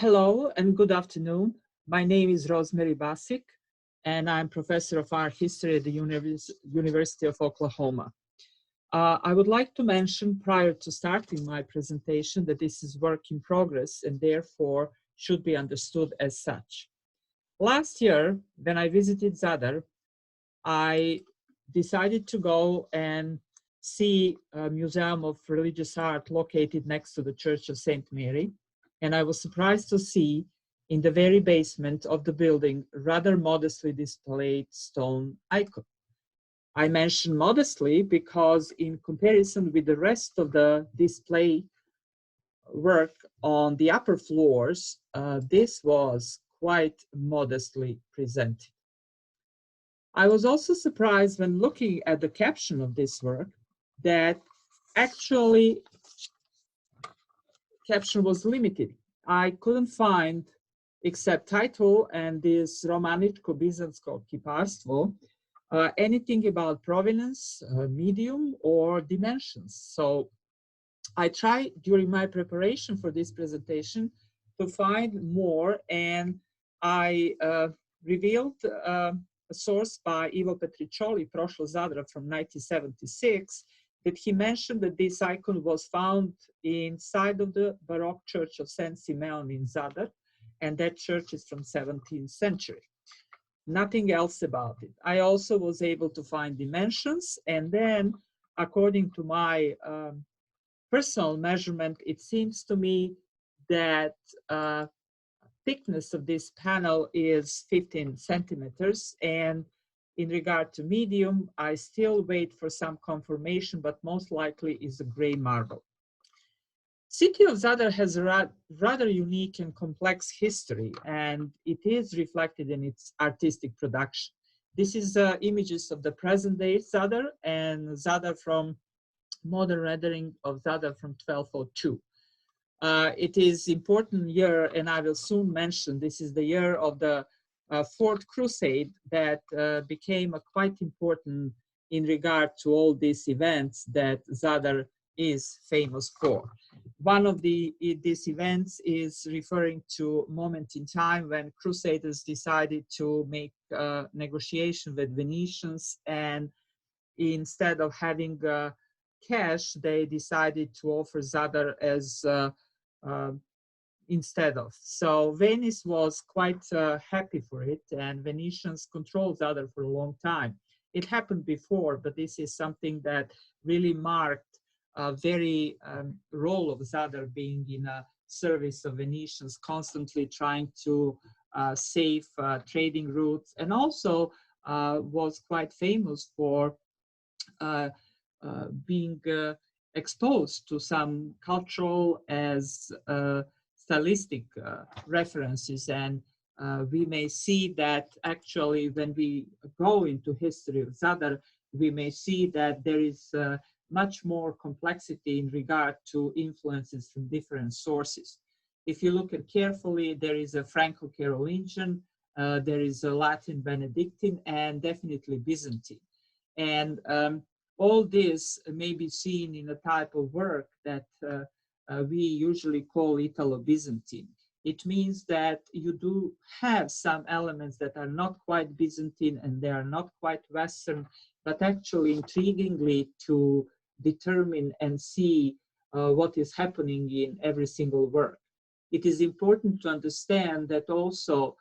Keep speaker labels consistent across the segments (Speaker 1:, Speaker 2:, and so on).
Speaker 1: Hello and good afternoon. My name is Rozmeri Basic, and I'm professor of art history at the University of Oklahoma. I would like to mention prior to starting my presentation that this is work in progress and therefore should be understood as such. Last year, when I visited ZADAR, I decided to go and see a museum of religious art located next to the Church of St. Mary. And I was surprised to see in the very basement of the building rather modestly displayed stone icon. I mention modestly because in comparison with the rest of the display work on the upper floors, this was quite modestly presented. I was also surprised when looking at the caption of this work that actually caption was limited. I couldn't find, except title and this Romaničko-Byzantsko kiparstvo, anything about provenance, medium, or dimensions. So I tried during my preparation for this presentation to find more, and I revealed a source by Ivo Petriccioli, Prošlo Zadra from 1976, that he mentioned that this icon was found inside of the Baroque church of St. Simeon in Zadar, and that church is from 17th century. Nothing else about it. I also was able to find dimensions, and then according to my personal measurement, it seems to me that thickness of this panel is 15 centimeters, and in regard to medium, I still wait for some confirmation, but most likely is a gray marble. City of Zadar has a rather unique and complex history, and it is reflected in its artistic production. This is images of the present day Zadar and Zadar from modern rendering of Zadar from 1202. It is important year, and I will soon mention, this is the year of the Fourth Crusade that became quite important in regard to all these events that Zadar is famous for. One of these events is referring to a moment in time when Crusaders decided to make negotiation with Venetians, and instead of having cash, they decided to offer Zadar as instead of. So Venice was quite happy for it, and Venetians controlled Zadar for a long time. It happened before, but this is something that really marked a very role of Zadar being in a service of Venetians, constantly trying to save trading routes, and also was quite famous for being exposed to some cultural as stylistic references, and we may see that actually when we go into history of Zadar, we may see that there is much more complexity in regard to influences from different sources. If you look at carefully, there is a Franco-Carolingian, there is a Latin Benedictine, and definitely Byzantine. And all this may be seen in a type of work that we usually call Italo-Byzantine. It means that you do have some elements that are not quite Byzantine and they are not quite Western, but actually intriguingly to determine and see what is happening in every single work. It is important to understand that also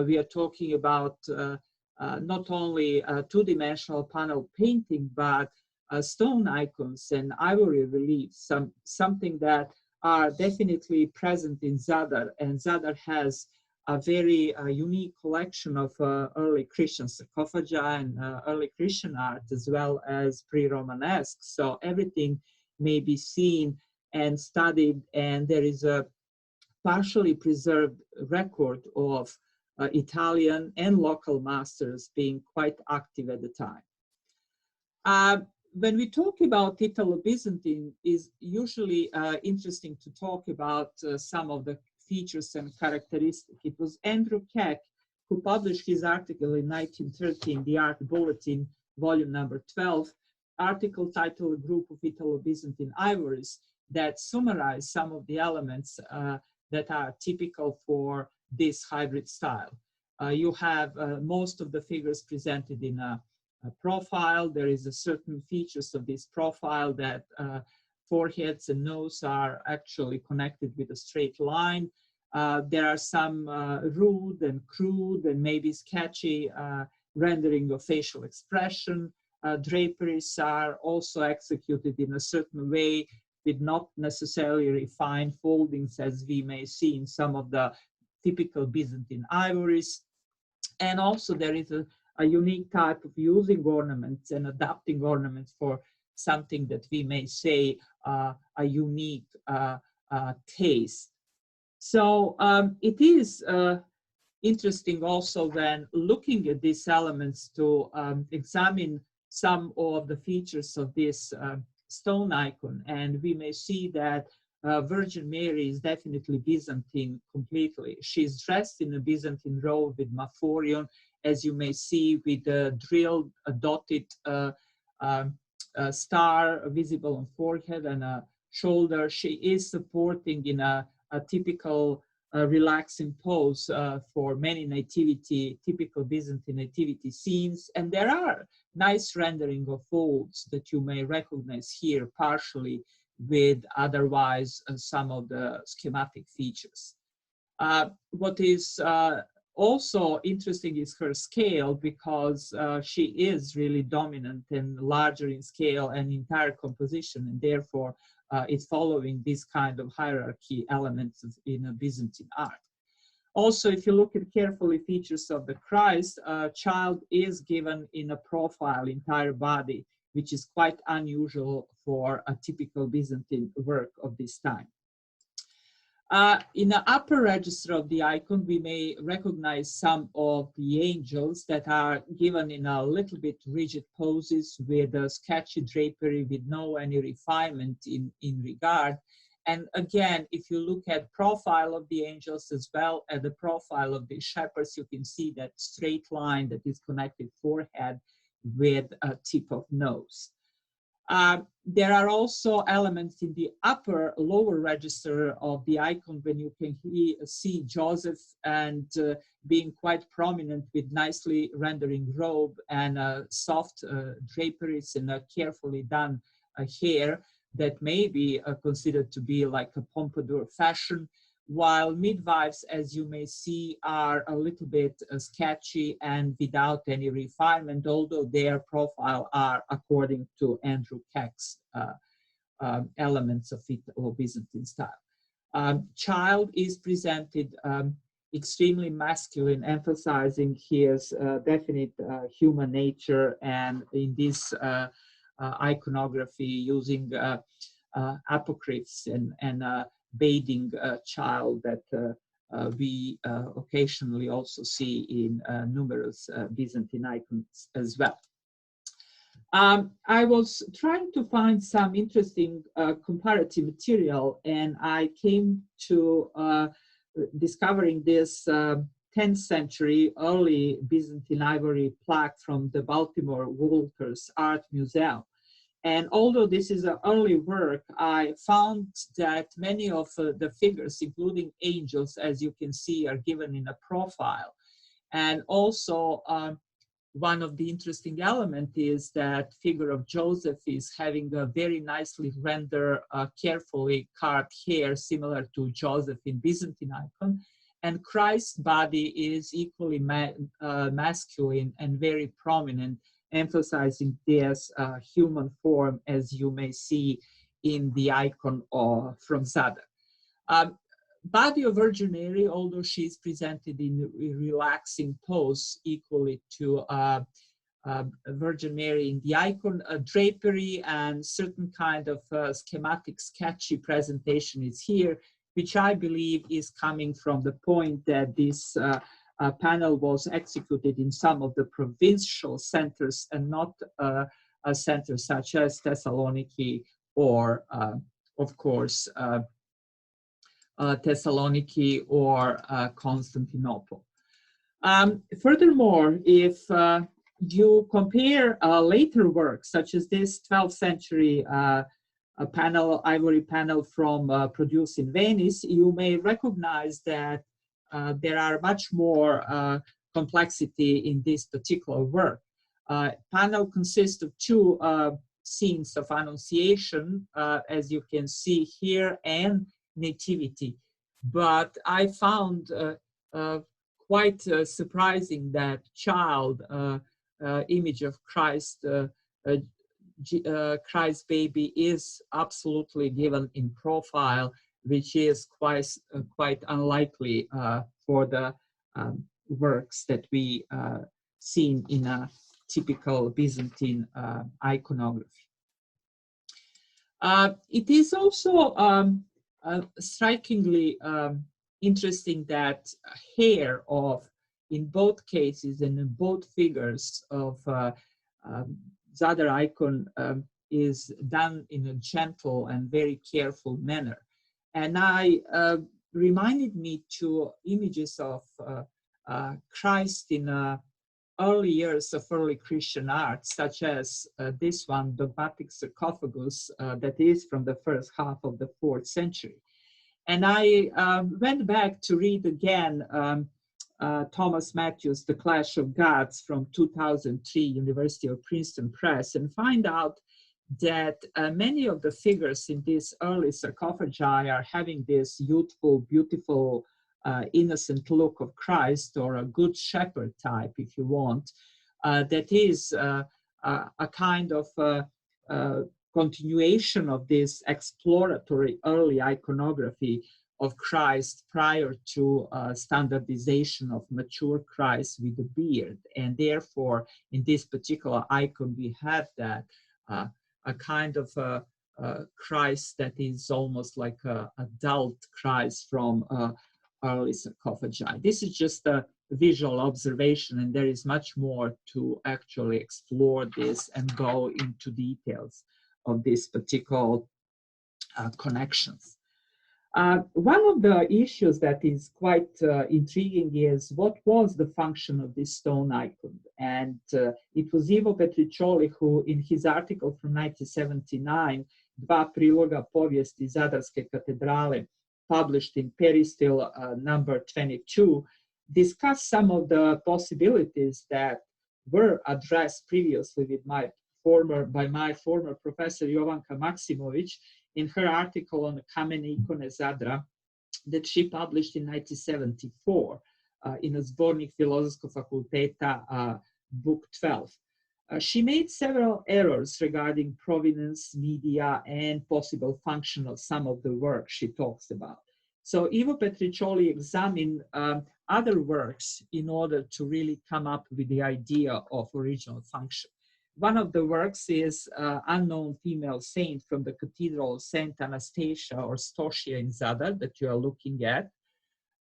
Speaker 1: we are talking about not only two-dimensional panel painting, but stone icons and ivory reliefs, something that are definitely present in Zadar. And Zadar has a very unique collection of early Christian sarcophagi and early Christian art, as well as pre-Romanesque. So everything may be seen and studied, and there is a partially preserved record of Italian and local masters being quite active at the time. When we talk about Italo-Byzantine, is usually interesting to talk about some of the features and characteristics. It was Andrew Keck who published his article in 1913, the Art Bulletin, volume number 12, article titled A Group of Italo-Byzantine Ivories, that summarized some of the elements that are typical for this hybrid style. You have most of the figures presented in a profile. There is a certain features of this profile that foreheads and nose are actually connected with a straight line. There are some rude and crude and maybe sketchy rendering of facial expression. Draperies are also executed in a certain way with not necessarily refined foldings as we may see in some of the typical Byzantine ivories. And also there is a unique type of using ornaments and adapting ornaments for something that we may say a unique taste. So it is interesting also when looking at these elements to examine some of the features of this stone icon, and we may see that Virgin Mary is definitely Byzantine completely. She's dressed in a Byzantine robe with maphorion, as you may see, with a drilled, dotted star visible on forehead and a shoulder. She is supporting in a typical relaxing pose for many nativity, typical Byzantine nativity scenes. And there are nice rendering of folds that you may recognize here partially with otherwise some of the schematic features. What is also interesting is her scale, because she is really dominant and larger in scale and entire composition, and therefore it's following this kind of hierarchy elements in a Byzantine art. Also, if you look at carefully features of the Christ, child is given in a profile, entire body, which is quite unusual for a typical Byzantine work of this time. In the upper register of the icon, we may recognize some of the angels that are given in a little bit rigid poses with a sketchy drapery with no any refinement in regard. And again, if you look at profile of the angels as well as the profile of the shepherds, you can see that straight line that is connected forehead with a tip of nose. There are also elements in the upper lower register of the icon when you can see Joseph and being quite prominent with nicely rendering robe and soft draperies and a carefully done hair that may be considered to be like a pompadour fashion, while midwives, as you may see, are a little bit sketchy and without any refinement, although their profile are according to Andrew Keck's elements of Byzantine style. Child is presented extremely masculine, emphasizing his definite human nature, and in this iconography using apocryphs and bathing child that we occasionally also see in numerous Byzantine icons as well. I was trying to find some interesting comparative material, and I came to discovering this 10th century early Byzantine ivory plaque from the Baltimore Walters Art Museum. And although this is an early work, I found that many of the figures, including angels, as you can see, are given in a profile. And also, one of the interesting elements is that figure of Joseph is having a very nicely rendered, carefully carved hair, similar to Joseph in Byzantine icon. And Christ's body is equally masculine and very prominent, emphasizing this human form, as you may see in the icon from ZADAR. Body of Virgin Mary, although she is presented in a relaxing pose equally to Virgin Mary in the icon, drapery and certain kind of schematic sketchy presentation is here, which I believe is coming from the point that this panel was executed in some of the provincial centers and not a center such as Thessaloniki or, of course, Thessaloniki or Constantinople. Furthermore, if you compare later works such as this 12th century ivory panel from produced in Venice, you may recognize that there are much more complexity in this particular work. Panel consists of two scenes of Annunciation, as you can see here, and Nativity. But I found quite surprising that child image of Christ, Christ baby, is absolutely given in profile, which is quite unlikely for the works that we seen in a typical Byzantine iconography. It is also strikingly interesting that hair in both cases and in both figures of ZADAR icon is done in a gentle and very careful manner. And reminded me to images of Christ in early years of early Christian art, such as this one, dogmatic sarcophagus, that is from the first half of the 4th century. And I went back to read again Thomas Matthews' The Clash of Gods from 2003, University of Princeton Press, and find out that many of the figures in these early sarcophagi are having this youthful, beautiful, innocent look of Christ, or a good shepherd type, if you want, that is a kind of continuation of this exploratory early iconography of Christ prior to standardization of mature Christ with a beard. And therefore, in this particular icon, we have that a kind of Christ that is almost like an adult Christ from early sarcophagi. This is just a visual observation, and there is much more to actually explore this and go into details of these particular connections. One of the issues that is quite intriguing is what was the function of this stone icon. And it was Ivo Petriccioli who, in his article from 1979, Dva priloga povijesti Zadarske katedrale, published in Peristil number 22, discussed some of the possibilities that were addressed previously by my former professor Jovanka Maksimovic in her article on the Kamene ikone Zadra that she published in 1974 in a Zbornik Filozofskog fakulteta, book 12. She made several errors regarding provenance, media, and possible function of some of the work she talks about. So Ivo Petriccioli examined other works in order to really come up with the idea of original function. One of the works is Unknown Female Saint from the Cathedral of Saint Anastasia or Stoshia in Zadar that you are looking at.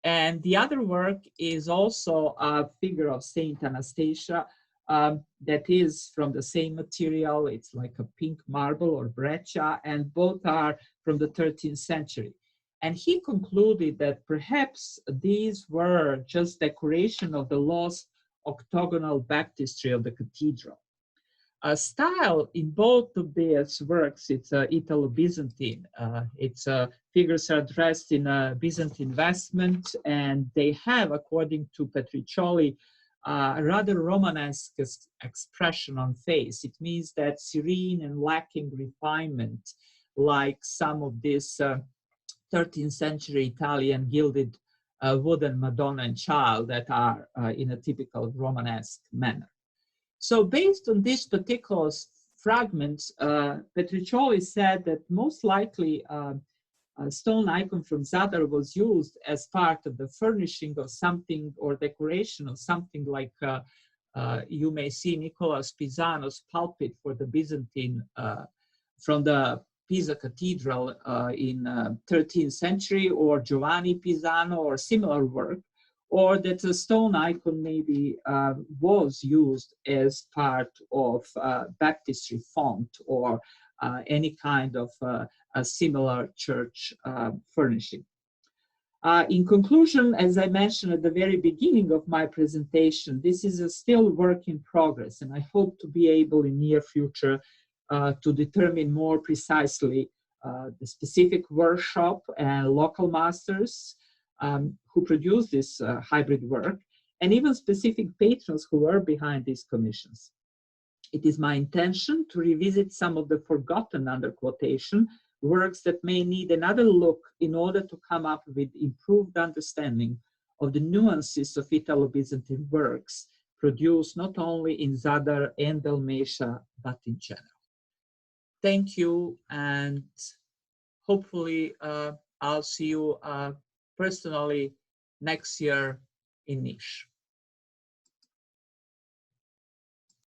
Speaker 1: And the other work is also a figure of Saint Anastasia that is from the same material. It's like a pink marble or breccia, and both are from the 13th century. And he concluded that perhaps these were just decoration of the lost octagonal baptistry of the cathedral. Style in both of these works, it's Italo-Byzantine. Figures are dressed in a Byzantine vestment, and they have, according to Petriccioli, a rather Romanesque expression on face. It means that serene and lacking refinement, like some of these 13th century Italian gilded wooden Madonna and Child that are in a typical Romanesque manner. So based on these particular fragments, Petriccioli said that most likely a stone icon from Zadar was used as part of the furnishing of something or decoration of something like you may see Nicolas Pisano's pulpit for the Byzantine from the Pisa Cathedral in 13th century, or Giovanni Pisano or similar work, or that a stone icon maybe was used as part of baptistry font or any kind of a similar church furnishing. In conclusion, as I mentioned at the very beginning of my presentation, this is a still work in progress, and I hope to be able in near future to determine more precisely the specific workshop and local masters who produce this hybrid work, and even specific patrons who were behind these commissions. It is my intention to revisit some of the forgotten, under quotation, works that may need another look in order to come up with improved understanding of the nuances of Italo-Byzantine works produced not only in ZADAR and Dalmatia, but in general. Thank you, and hopefully I'll see you personally next year in Niš.